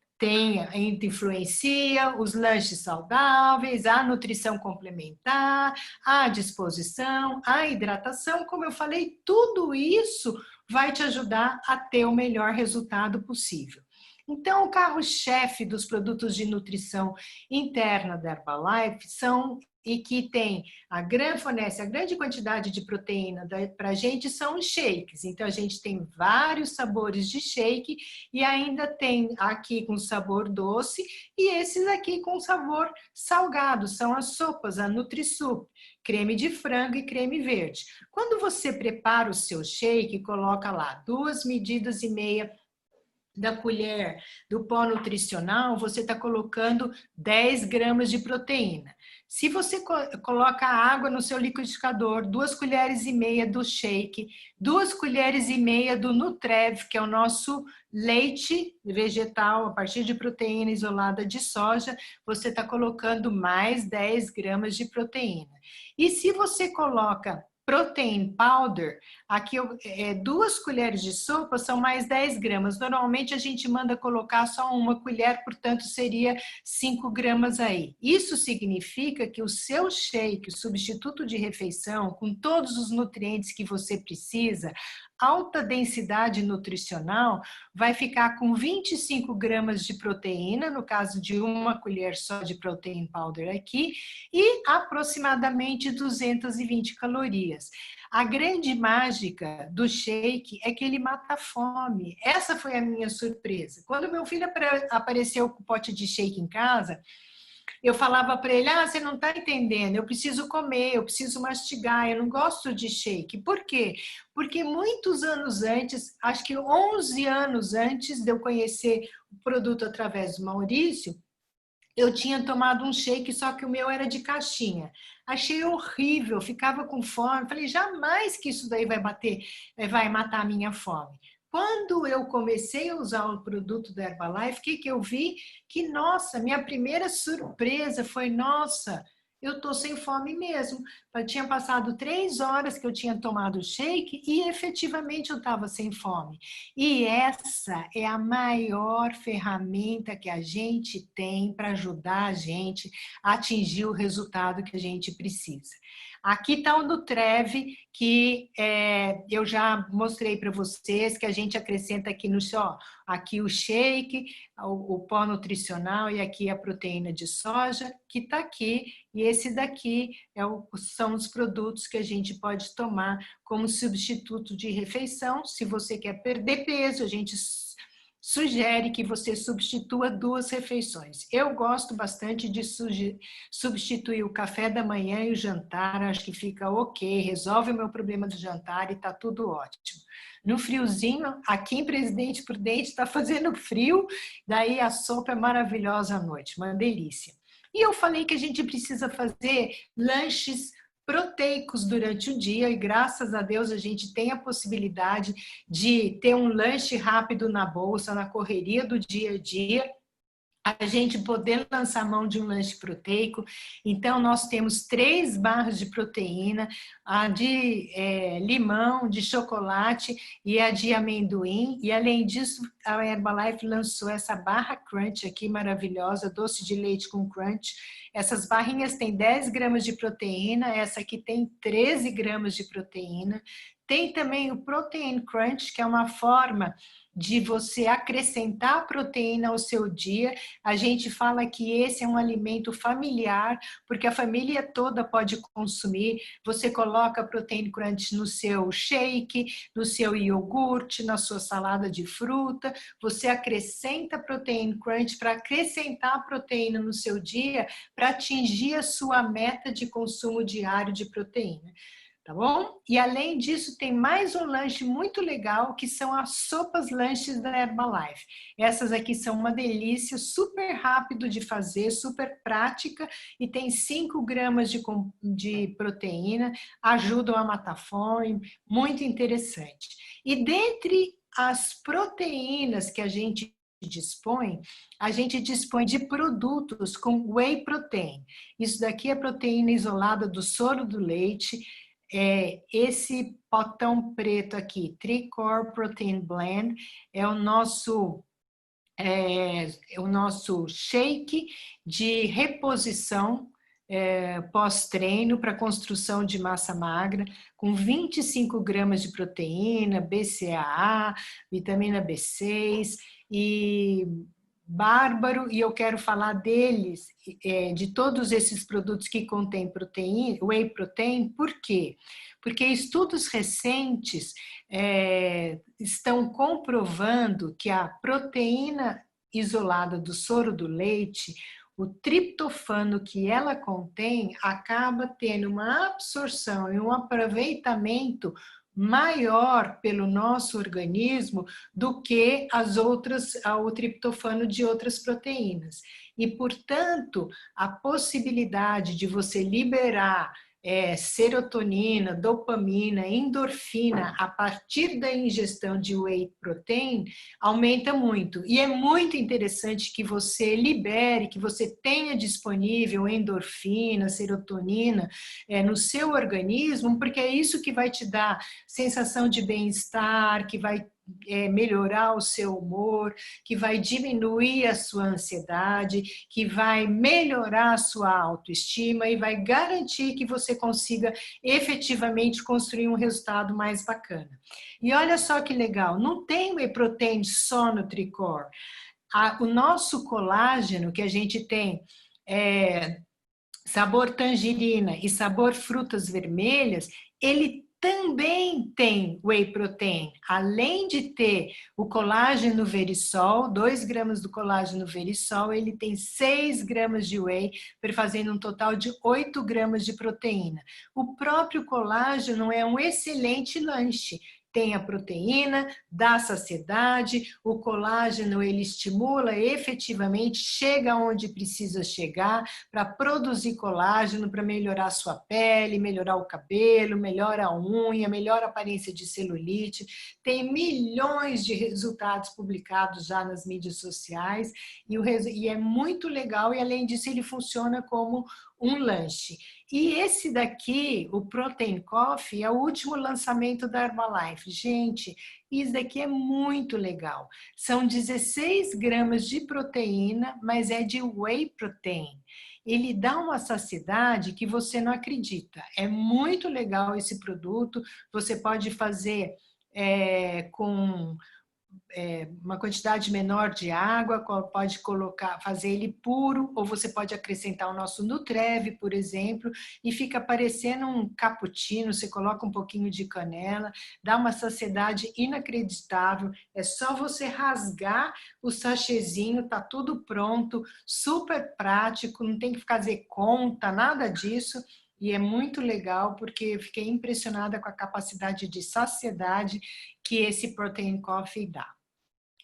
influencia, os lanches saudáveis, a nutrição complementar, a disposição, a hidratação, como eu falei, tudo isso vai te ajudar a ter o melhor resultado possível. Então, o carro-chefe dos produtos de nutrição interna da Herbalife são e que fornece a grande quantidade de proteína para a gente são os shakes. Então, a gente tem vários sabores de shake e ainda tem aqui com sabor doce e esses aqui com sabor salgado, são as sopas, a NutriSup, creme de frango e creme verde. Quando você prepara o seu shake, coloca lá 2,5 medidas da colher do pó nutricional, você está colocando 10 gramas de proteína. Se você coloca água no seu liquidificador, 2,5 colheres do shake, 2,5 colheres do Nutrev, que é o nosso leite vegetal a partir de proteína isolada de soja, você está colocando mais 10 gramas de proteína. E se você coloca protein powder, aqui 2 colheres de sopa são mais 10 gramas. Normalmente a gente manda colocar só 1 colher, portanto seria 5 gramas aí. Isso significa que o seu shake, o substituto de refeição, com todos os nutrientes que você precisa, alta densidade nutricional, vai ficar com 25 gramas de proteína, no caso de 1 colher só de protein powder aqui, e aproximadamente 220 calorias. A grande mágica do shake é que ele mata a fome. Essa foi a minha surpresa. Quando meu filho apareceu com o pote de shake em casa, eu falava para ele, você não está entendendo, eu preciso comer, eu preciso mastigar, eu não gosto de shake. Por quê? Porque muitos anos antes, acho que 11 anos antes de eu conhecer o produto através do Maurício, eu tinha tomado um shake, só que o meu era de caixinha. Achei horrível, ficava com fome. Falei, jamais que isso daí vai matar a minha fome. Quando eu comecei a usar o produto da Herbalife, o que eu vi? Que, nossa, minha primeira surpresa foi, nossa, eu tô sem fome mesmo. Tinha passado 3 horas que eu tinha tomado o shake e efetivamente eu estava sem fome. E essa é a maior ferramenta que a gente tem para ajudar a gente a atingir o resultado que a gente precisa. Aqui está o Nutrev, que eu já mostrei para vocês, que a gente acrescenta aqui no só, aqui o shake, o pó nutricional e aqui a proteína de soja, que está aqui, e esse daqui são os produtos que a gente pode tomar como substituto de refeição. Se você quer perder peso, a gente sugere que você substitua 2 refeições. Eu gosto bastante de substituir o café da manhã e o jantar, acho que fica ok, resolve o meu problema do jantar e tá tudo ótimo. No friozinho, aqui em Presidente Prudente está fazendo frio, daí a sopa é maravilhosa à noite, uma delícia. E eu falei que a gente precisa fazer lanches proteicos durante o dia e graças a Deus a gente tem a possibilidade de ter um lanche rápido na bolsa, na correria do dia a dia, a gente poder lançar mão de um lanche proteico. Então, nós temos 3 barras de proteína, a de limão, de chocolate e a de amendoim. E, além disso, a Herbalife lançou essa barra crunch aqui, maravilhosa, doce de leite com crunch. Essas barrinhas têm 10 gramas de proteína, essa aqui tem 13 gramas de proteína. Tem também o Protein Crunch, que é uma forma de você acrescentar proteína ao seu dia. A gente fala que esse é um alimento familiar, porque a família toda pode consumir. Você coloca Protein Crunch no seu shake, no seu iogurte, na sua salada de fruta. Você acrescenta Protein Crunch para acrescentar proteína no seu dia, para atingir a sua meta de consumo diário de proteína. Tá bom? E além disso, tem mais um lanche muito legal, que são as sopas lanches da Herbalife. Essas aqui são uma delícia, super rápido de fazer, super prática, e tem 5 gramas de proteína, ajudam a matar fome, muito interessante. E dentre as proteínas que a gente dispõe de produtos com whey protein. Isso daqui é proteína isolada do soro do leite. Esse potão preto aqui, Tri-Core Protein Blend, é o nosso shake de reposição pós-treino para construção de massa magra, com 25 gramas de proteína, BCAA, vitamina B6 e bárbaro, e eu quero falar deles, de todos esses produtos que contêm proteína, whey protein. Por quê? Porque estudos recentes estão comprovando que a proteína isolada do soro do leite, o triptofano que ela contém, acaba tendo uma absorção e um aproveitamento maior pelo nosso organismo do que o triptofano de outras proteínas. E, portanto, a possibilidade de você liberar serotonina, dopamina, endorfina a partir da ingestão de whey protein aumenta muito. E é muito interessante que você libere, que você tenha disponível endorfina, serotonina no seu organismo, porque é isso que vai te dar sensação de bem-estar, que vai melhorar o seu humor, que vai diminuir a sua ansiedade, que vai melhorar a sua autoestima e vai garantir que você consiga efetivamente construir um resultado mais bacana. E olha só que legal, não tem whey protein só no Tri-Core. O nosso colágeno que a gente tem sabor tangerina e sabor frutas vermelhas, ele também tem whey protein. Além de ter o colágeno verisol, 2 gramas do colágeno verisol, ele tem 6 gramas de whey, fazendo um total de 8 gramas de proteína. O próprio colágeno é um excelente lanche. Tem a proteína, dá saciedade, o colágeno ele estimula efetivamente, chega onde precisa chegar para produzir colágeno, para melhorar a sua pele, melhorar o cabelo, melhora a unha, melhora a aparência de celulite. Tem milhões de resultados publicados já nas mídias sociais e é muito legal, e além disso ele funciona como um lanche. E esse daqui, o Protein Coffee, é o último lançamento da Herbalife. Gente, isso daqui é muito legal. São 16 gramas de proteína, mas é de whey protein. Ele dá uma saciedade que você não acredita. É muito legal esse produto. Você pode fazer com uma quantidade menor de água, pode fazer ele puro, ou você pode acrescentar o nosso Nutreve, por exemplo, e fica parecendo um cappuccino, você coloca um pouquinho de canela, dá uma saciedade inacreditável, é só você rasgar o sachêzinho, tá tudo pronto, super prático, não tem que fazer conta, nada disso. E é muito legal, porque eu fiquei impressionada com a capacidade de saciedade que esse Protein Coffee dá.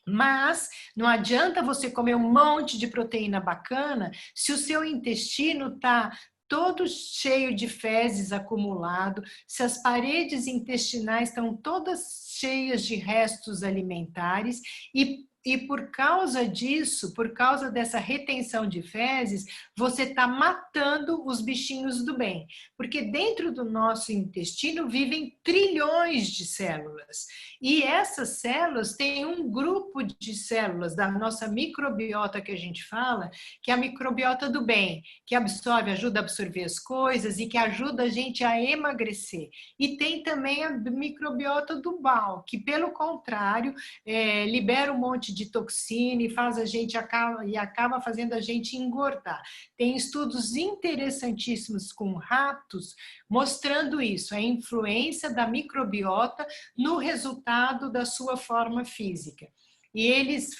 Mas não adianta você comer um monte de proteína bacana se o seu intestino está todo cheio de fezes acumulado, se as paredes intestinais estão todas cheias de restos alimentares e por causa disso, por causa dessa retenção de fezes, você está matando os bichinhos do bem. Porque dentro do nosso intestino vivem trilhões de células. E essas células têm um grupo de células da nossa microbiota que a gente fala, que é a microbiota do bem, que absorve, ajuda a absorver as coisas e que ajuda a gente a emagrecer. E tem também a microbiota do mal, que pelo contrário, libera um monte de toxina e faz a gente acaba fazendo a gente engordar. Tem estudos interessantíssimos com ratos mostrando isso, a influência da microbiota no resultado da sua forma física. E eles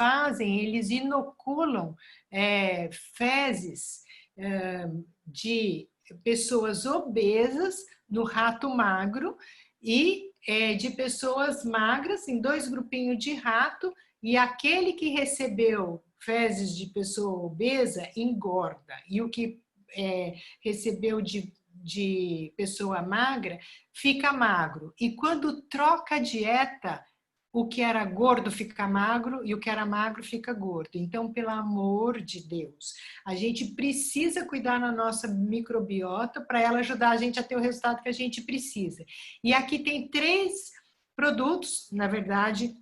inoculam fezes de pessoas obesas no rato magro e de pessoas magras em 2 grupinhos de rato, e aquele que recebeu fezes de pessoa obesa engorda, e o que recebeu de pessoa magra fica magro. E quando troca a dieta, o que era gordo fica magro e o que era magro fica gordo. Então, pelo amor de Deus, a gente precisa cuidar da nossa microbiota para ela ajudar a gente a ter o resultado que a gente precisa. E aqui tem 3 produtos, na verdade,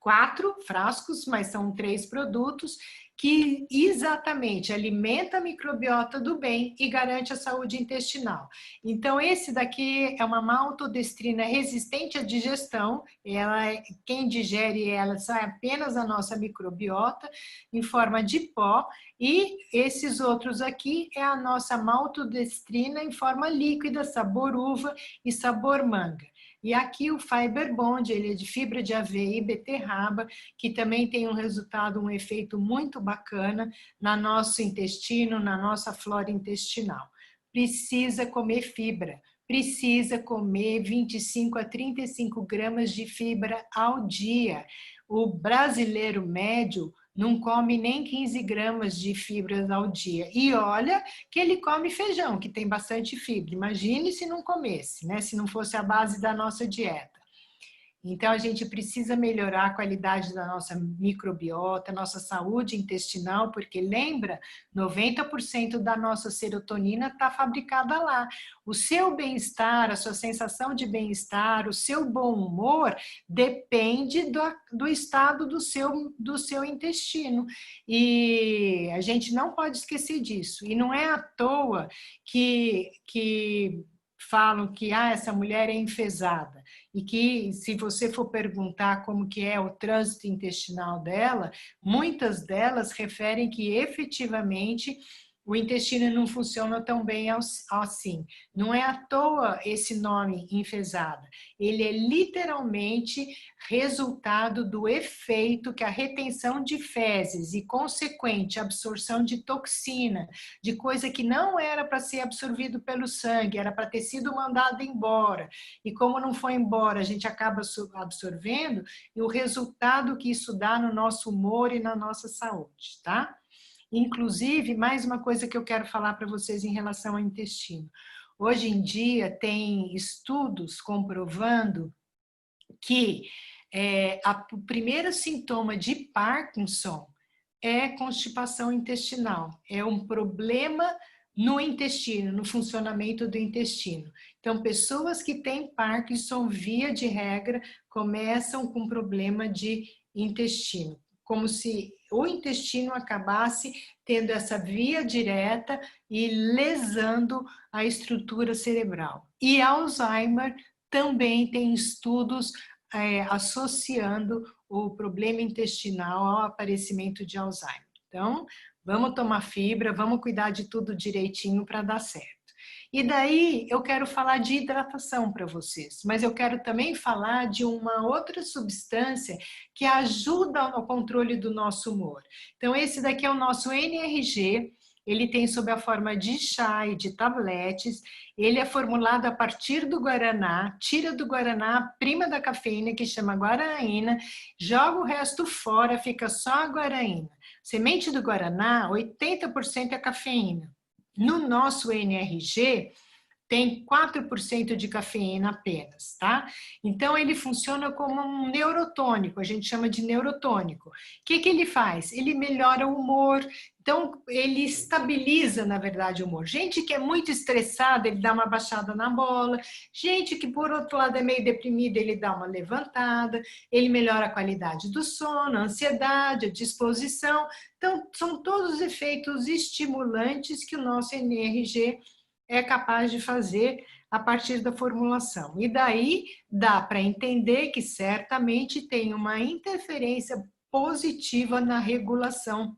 4 frascos, mas são 3 produtos que exatamente alimenta a microbiota do bem e garante a saúde intestinal. Então, esse daqui é uma maltodestrina resistente à digestão, quem digere ela sai apenas a nossa microbiota em forma de pó, e esses outros aqui é a nossa maltodestrina em forma líquida, sabor uva e sabor manga. E aqui o Fiber Bond, ele é de fibra de aveia e beterraba, que também tem um efeito muito bacana no nosso intestino, na nossa flora intestinal. Precisa comer fibra, precisa comer 25 a 35 gramas de fibra ao dia. O brasileiro médio não come nem 15 gramas de fibras ao dia. E olha que ele come feijão, que tem bastante fibra. Imagine se não comesse, né? Se não fosse a base da nossa dieta. Então, a gente precisa melhorar a qualidade da nossa microbiota, nossa saúde intestinal, porque lembra, 90% da nossa serotonina está fabricada lá. O seu bem-estar, a sua sensação de bem-estar, o seu bom humor depende do estado do seu intestino. E a gente não pode esquecer disso. E não é à toa que falam que essa mulher é enfesada, e que se você for perguntar como que é o trânsito intestinal dela, muitas delas referem que efetivamente o intestino não funciona tão bem assim. Não é à toa esse nome enfesada. Ele é literalmente resultado do efeito que a retenção de fezes e consequente absorção de toxina, de coisa que não era para ser absorvido pelo sangue, era para ter sido mandado embora. E como não foi embora, a gente acaba absorvendo, e o resultado que isso dá no nosso humor e na nossa saúde, tá? Inclusive, mais uma coisa que eu quero falar para vocês em relação ao intestino. Hoje em dia tem estudos comprovando que o primeiro sintoma de Parkinson é constipação intestinal. É um problema no intestino, no funcionamento do intestino. Então, pessoas que têm Parkinson, via de regra, começam com problema de intestino, como se o intestino acabasse tendo essa via direta e lesando a estrutura cerebral. E Alzheimer também tem estudos associando o problema intestinal ao aparecimento de Alzheimer. Então, vamos tomar fibra, vamos cuidar de tudo direitinho para dar certo. E daí eu quero falar de hidratação para vocês, mas eu quero também falar de uma outra substância que ajuda no controle do nosso humor. Então esse daqui é o nosso NRG, ele tem sob a forma de chá e de tabletes, ele é formulado a partir do guaraná, tira do guaraná a prima da cafeína, que chama guaraína, joga o resto fora, fica só a guaraína. Semente do guaraná, 80% é cafeína. No nosso NRG, tem 4% de cafeína apenas, tá? Então, ele funciona como um neurotônico, a gente chama de neurotônico. O que ele faz? Ele melhora o humor, então, ele estabiliza, na verdade, o humor. Gente que é muito estressada, ele dá uma baixada na bola. Gente que, por outro lado, é meio deprimida, ele dá uma levantada. Ele melhora a qualidade do sono, a ansiedade, a disposição. Então, são todos efeitos estimulantes que o nosso NRG é capaz de fazer a partir da formulação. E daí dá para entender que certamente tem uma interferência positiva na regulação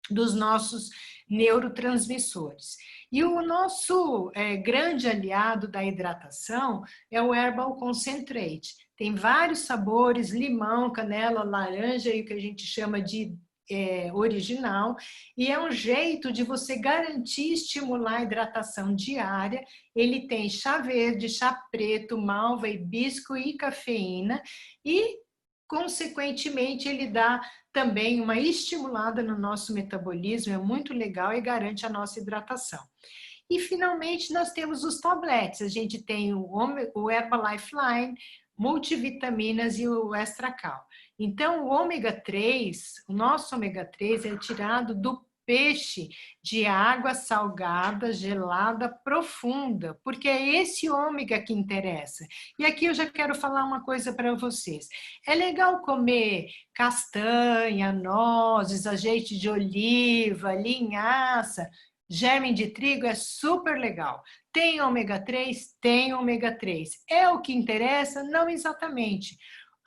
dos nossos neurotransmissores. E o nosso grande aliado da hidratação é o Herbal Concentrate. Tem vários sabores, limão, canela, laranja e o que a gente chama de original, e é um jeito de você garantir estimular a hidratação diária. Ele tem chá verde, chá preto, malva, hibisco e cafeína, e consequentemente ele dá também uma estimulada no nosso metabolismo, é muito legal e garante a nossa hidratação. E finalmente nós temos os tabletes, a gente tem o Herbalife Line, multivitaminas e o Extra Cal. Então, o ômega 3, o nosso ômega 3 é tirado do peixe de água salgada, gelada, profunda, porque é esse ômega que interessa. E aqui eu já quero falar uma coisa para vocês. É legal comer castanha, nozes, azeite de oliva, linhaça, germe de trigo, é super legal. Tem ômega 3? Tem ômega 3. É o que interessa? Não exatamente.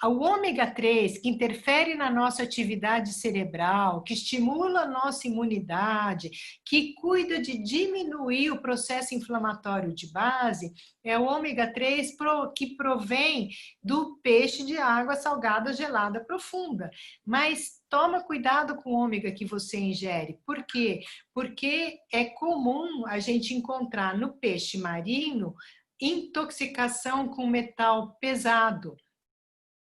O ômega 3, que interfere na nossa atividade cerebral, que estimula a nossa imunidade, que cuida de diminuir o processo inflamatório de base, é o ômega 3 que provém do peixe de água salgada, gelada, profunda. Mas toma cuidado com o ômega que você ingere. Por quê? Porque é comum a gente encontrar no peixe marinho intoxicação com metal pesado,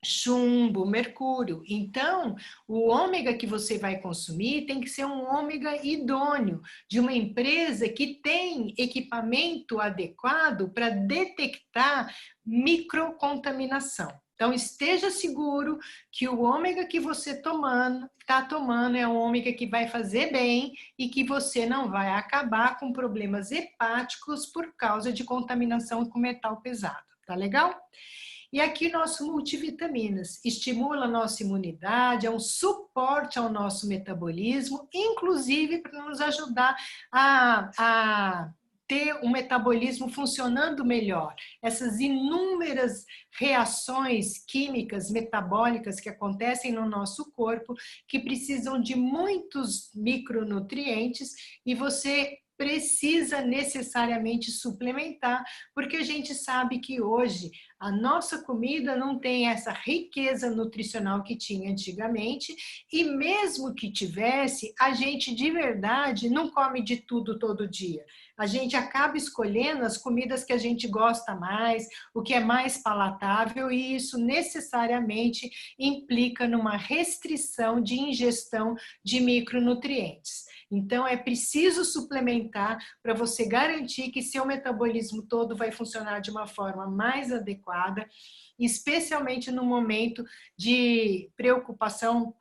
chumbo, mercúrio. Então, o ômega que você vai consumir tem que ser um ômega idôneo, de uma empresa que tem equipamento adequado para detectar microcontaminação. Então, esteja seguro que o ômega que você está tomando é um ômega que vai fazer bem e que você não vai acabar com problemas hepáticos por causa de contaminação com metal pesado. Tá legal? E aqui nosso multivitaminas, estimula a nossa imunidade, é um suporte ao nosso metabolismo, inclusive para nos ajudar a ter um metabolismo funcionando melhor. Essas inúmeras reações químicas, metabólicas que acontecem no nosso corpo, que precisam de muitos micronutrientes e você precisa necessariamente suplementar, porque a gente sabe que hoje a nossa comida não tem essa riqueza nutricional que tinha antigamente, e mesmo que tivesse, a gente de verdade não come de tudo todo dia. A gente acaba escolhendo as comidas que a gente gosta mais, o que é mais palatável, e isso necessariamente implica numa restrição de ingestão de micronutrientes. Então, é preciso suplementar para você garantir que seu metabolismo todo vai funcionar de uma forma mais adequada, especialmente no momento de preocupação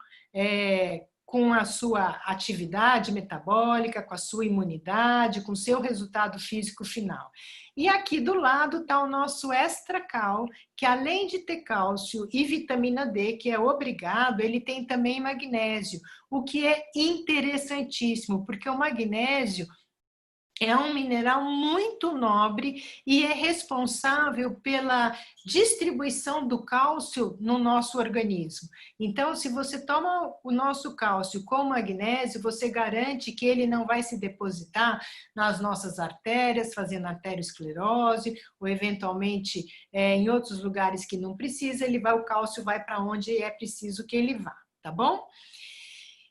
com a sua atividade metabólica, com a sua imunidade, com o seu resultado físico final. E aqui do lado está o nosso Extra Cal, que além de ter cálcio e vitamina D, que é obrigado, ele tem também magnésio, o que é interessantíssimo, porque o magnésio É um mineral muito nobre e é responsável pela distribuição do cálcio no nosso organismo. Então, se você toma o nosso cálcio com magnésio, você garante que ele não vai se depositar nas nossas artérias, fazendo arteriosclerose, ou eventualmente em outros lugares que não precisa, o cálcio vai para onde é preciso que ele vá, tá bom?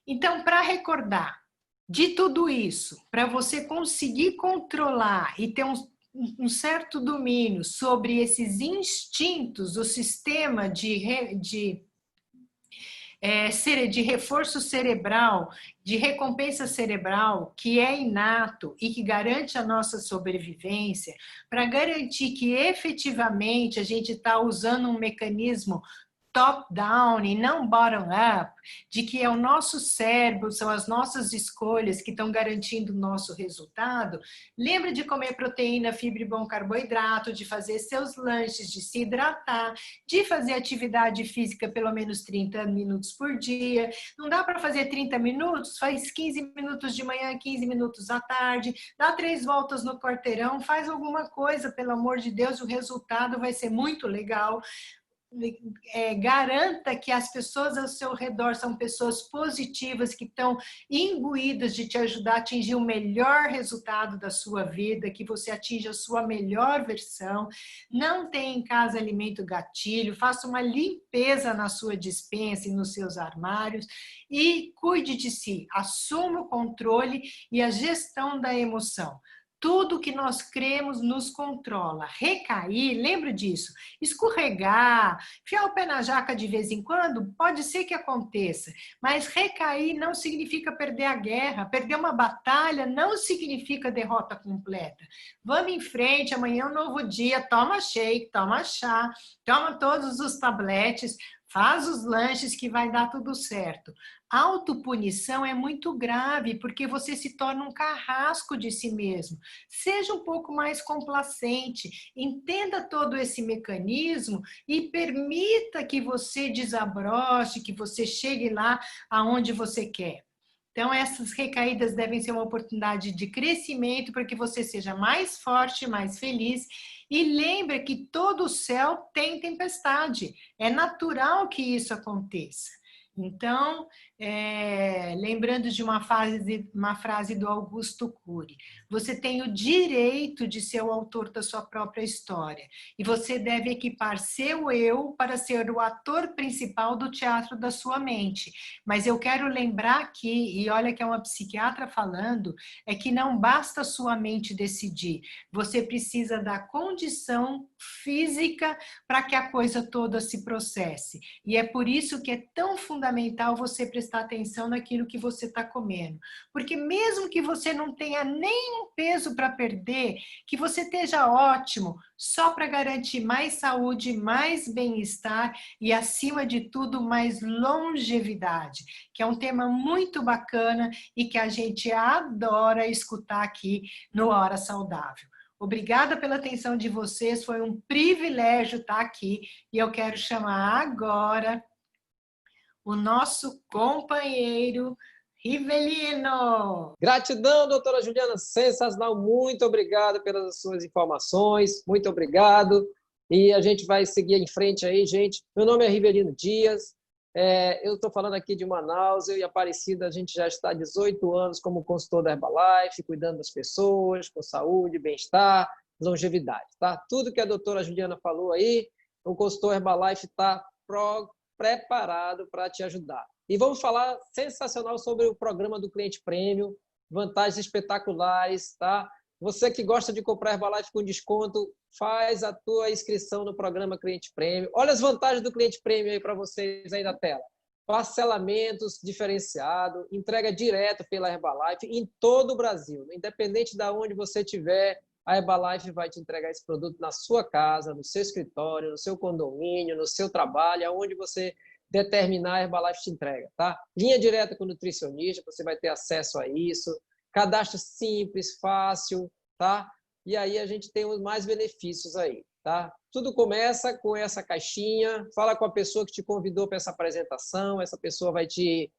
Então, para recordar, de tudo isso, para você conseguir controlar e ter um certo domínio sobre esses instintos, o sistema de reforço cerebral, de recompensa cerebral, que é inato e que garante a nossa sobrevivência, para garantir que efetivamente a gente está usando um mecanismo top-down e não bottom-up, de que é o nosso cérebro, são as nossas escolhas que estão garantindo o nosso resultado, lembra de comer proteína, fibra e bom carboidrato, de fazer seus lanches, de se hidratar, de fazer atividade física pelo menos 30 minutos por dia. Não dá para fazer 30 minutos? Faz 15 minutos de manhã, 15 minutos à tarde, dá 3 voltas no quarteirão, faz alguma coisa, pelo amor de Deus, o resultado vai ser muito legal. Garanta que as pessoas ao seu redor são pessoas positivas, que estão imbuídas de te ajudar a atingir o melhor resultado da sua vida, que você atinja a sua melhor versão. Não tem em casa alimento gatilho, faça uma limpeza na sua despensa e nos seus armários e cuide de si, assuma o controle e a gestão da emoção. Tudo que nós cremos nos controla. Recair, lembra disso? Escorregar, enfiar o pé na jaca de vez em quando, pode ser que aconteça. Mas recair não significa perder a guerra. Perder uma batalha não significa derrota completa. Vamos em frente, amanhã é um novo dia. Toma shake, toma chá, toma todos os tabletes, faz os lanches que vai dar tudo certo. Autopunição é muito grave, porque você se torna um carrasco de si mesmo. Seja um pouco mais complacente, entenda todo esse mecanismo e permita que você desabroche, que você chegue lá aonde você quer. Então, essas recaídas devem ser uma oportunidade de crescimento para que você seja mais forte, mais feliz. E lembre que todo o céu tem tempestade. É natural que isso aconteça. Então, lembrando de uma frase do Augusto Cury, você tem o direito de ser o autor da sua própria história e você deve equipar seu eu para ser o ator principal do teatro da sua mente. Mas eu quero lembrar aqui, e olha que é uma psiquiatra falando, é que não basta a sua mente decidir, você precisa da condição física para que a coisa toda se processe. E é por isso que é tão fundamental você prestar atenção naquilo que você está comendo. Porque mesmo que você não tenha nem um peso para perder, que você esteja ótimo, só para garantir mais saúde, mais bem-estar e, acima de tudo, mais longevidade, que é um tema muito bacana e que a gente adora escutar aqui no Hora Saudável. Obrigada pela atenção de vocês, foi um privilégio estar aqui e eu quero chamar agora o nosso companheiro Rivelino. Gratidão, doutora Juliana, sensacional, muito obrigado pelas suas informações, muito obrigado. E a gente vai seguir em frente aí, gente. Meu nome é Rivelino Dias, eu estou falando aqui de Manaus, eu e a Aparecida, a gente já está há 18 anos como consultor da Herbalife, cuidando das pessoas, com saúde, bem-estar, longevidade, tá? Tudo que a doutora Juliana falou aí, o consultor Herbalife está preparado para te ajudar. E vamos falar sensacional sobre o programa do Cliente Premium, vantagens espetaculares, tá? Você que gosta de comprar Herbalife com desconto, faz a tua inscrição no programa Cliente Premium. Olha as vantagens do Cliente Premium aí para vocês aí na tela. Parcelamentos diferenciado, entrega direto pela Herbalife em todo o Brasil. Independente de onde você estiver, a Herbalife vai te entregar esse produto na sua casa, no seu escritório, no seu condomínio, no seu trabalho, aonde você determinar, a Herbalife te entrega, tá? Linha direta com o nutricionista, você vai ter acesso a isso. Cadastro simples, fácil, tá? E aí a gente tem mais benefícios aí, tá? Tudo começa com essa caixinha, fala com a pessoa que te convidou para essa apresentação, essa pessoa vai te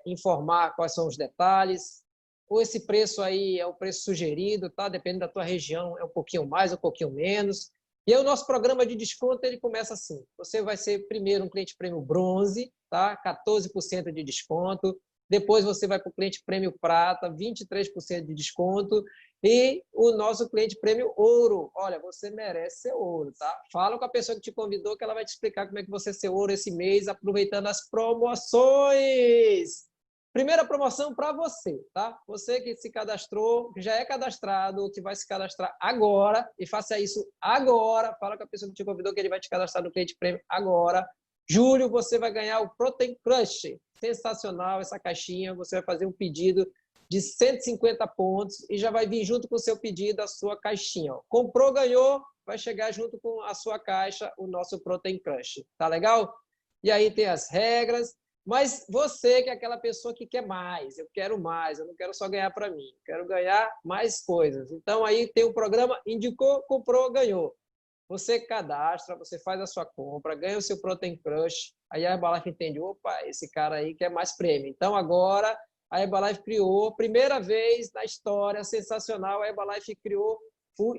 informar quais são os detalhes. ou esse preço aí é o preço sugerido, tá? Dependendo da tua região, é um pouquinho mais, um pouquinho menos. E aí o nosso programa de desconto, ele começa assim. Você vai ser primeiro um cliente prêmio bronze, tá? 14% de desconto. Depois você vai para o cliente prêmio prata, 23% de desconto. E o nosso cliente prêmio ouro. Olha, você merece ser ouro, tá? Fala com a pessoa que te convidou que ela vai te explicar como é que você ser ouro esse mês, aproveitando as promoções. Primeira promoção para você, tá? Você que se cadastrou, que já é cadastrado, ou que vai se cadastrar agora, e faça isso agora. Fala com a pessoa que te convidou que ele vai te cadastrar no cliente prêmio agora. Julho, você vai ganhar o Protein Crush. Sensacional essa caixinha. Você vai fazer um pedido de 150 pontos e já vai vir junto com o seu pedido a sua caixinha. Ó. Comprou, ganhou, vai chegar junto com a sua caixa o nosso Protein Crush. Tá legal? E aí tem as regras. Mas você que é aquela pessoa que quer mais, eu quero mais, eu não quero só ganhar para mim, eu quero ganhar mais coisas. Então, aí tem o programa Indicou, Comprou, Ganhou. Você cadastra, você faz a sua compra, ganha o seu Protein Crush, aí a Herbalife entende, opa, esse cara aí quer mais prêmio. Então, agora, a Herbalife criou, primeira vez na história, sensacional, a Herbalife criou,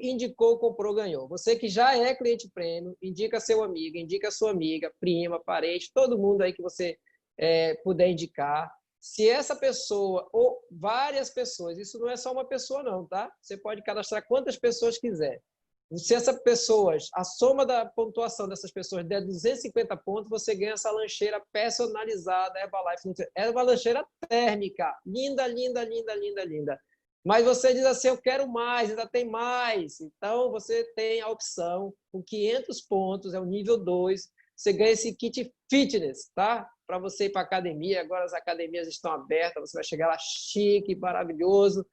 indicou, comprou, ganhou. Você que já é cliente prêmio, indica seu amigo, indica sua amiga, prima, parente, todo mundo aí que você puder indicar. Se essa pessoa ou várias pessoas, isso não é só uma pessoa não, tá? Você pode cadastrar quantas pessoas quiser. Se essas pessoas, a soma da pontuação dessas pessoas der 250 pontos, você ganha essa lancheira personalizada Herbalife. É uma lancheira térmica, linda, linda, linda, linda, linda. Mas você diz assim, eu quero mais, ainda tem mais. Então, você tem a opção, com 500 pontos, é o nível 2, você ganha esse kit fitness, tá? Para você ir para a academia, agora as academias estão abertas, você vai chegar lá chique, maravilhoso,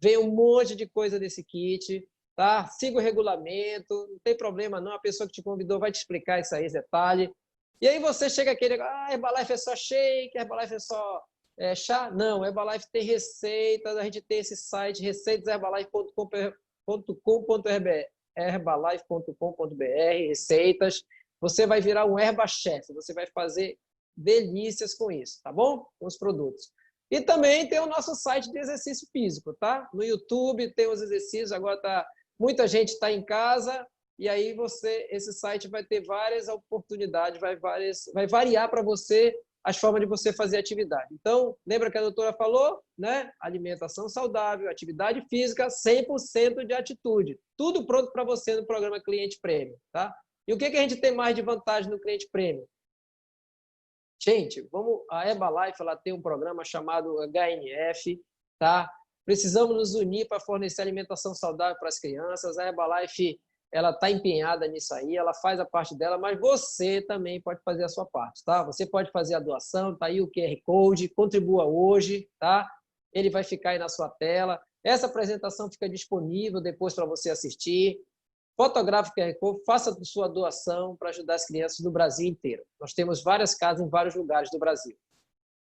vem um monte de coisa desse kit, tá? Siga o regulamento, não tem problema não, a pessoa que te convidou vai te explicar isso aí, esse detalhe. E aí você chega aqui, Herbalife é só shake, Herbalife é só chá? Não, Herbalife tem receitas, a gente tem esse site, receitaherbalife.com.br, herbalife.com.br, receitas. Você vai virar um herba-chefe, você vai fazer delícias com isso, tá bom? Com os produtos. E também tem o nosso site de exercício físico, tá? No YouTube tem os exercícios, agora muita gente está em casa, e aí esse site vai ter várias oportunidades, vai variar para você as formas de você fazer atividade. Então, lembra que a doutora falou, né? Alimentação saudável, atividade física, 100% de atitude. Tudo pronto para você no programa Cliente Prêmio, tá? E o que a gente tem mais de vantagem no Cliente Prêmio? Gente, a Herbalife ela tem um programa chamado HNF, tá? Precisamos nos unir para fornecer alimentação saudável para as crianças. A Herbalife ela está empenhada nisso aí, ela faz a parte dela, mas você também pode fazer a sua parte, tá? Você pode fazer a doação, tá aí o QR Code, contribua hoje, tá? Ele vai ficar aí na sua tela. Essa apresentação fica disponível depois para você assistir. Fotografe o QR Code, faça a sua doação para ajudar as crianças do Brasil inteiro. Nós temos várias casas em vários lugares do Brasil.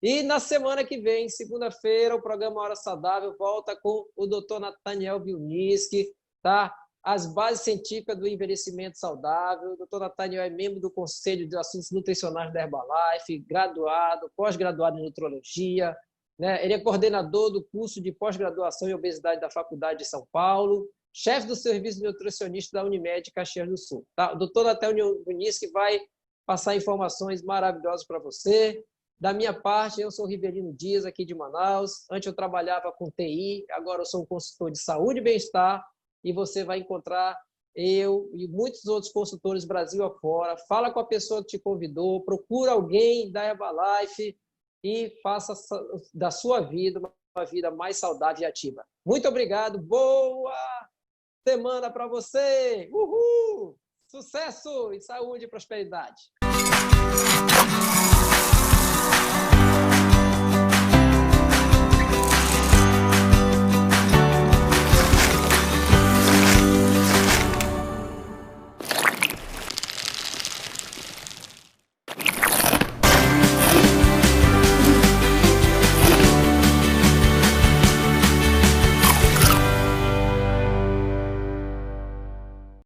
E na semana que vem, segunda-feira, o programa Hora Saudável volta com o Dr. Nathaniel Vilniski, tá? As bases científicas do envelhecimento saudável. O Dr. Nathaniel é membro do Conselho de Assuntos Nutricionais da Herbalife, graduado, pós-graduado em Nutrologia, né? Ele é coordenador do curso de pós-graduação em obesidade da Faculdade de São Paulo, chefe do serviço de nutricionista da Unimed Caxias do Sul. Tá? O doutor Nathaniel Vilniski vai passar informações maravilhosas para você. Da minha parte, eu sou o Rivelino Dias, aqui de Manaus. Antes eu trabalhava com TI, agora eu sou um consultor de saúde e bem-estar, e você vai encontrar eu e muitos outros consultores Brasil afora. Fala com a pessoa que te convidou, procura alguém da Herbalife e faça da sua vida uma vida mais saudável e ativa. Muito obrigado, boa semana para você! Uhul! Sucesso e saúde e prosperidade!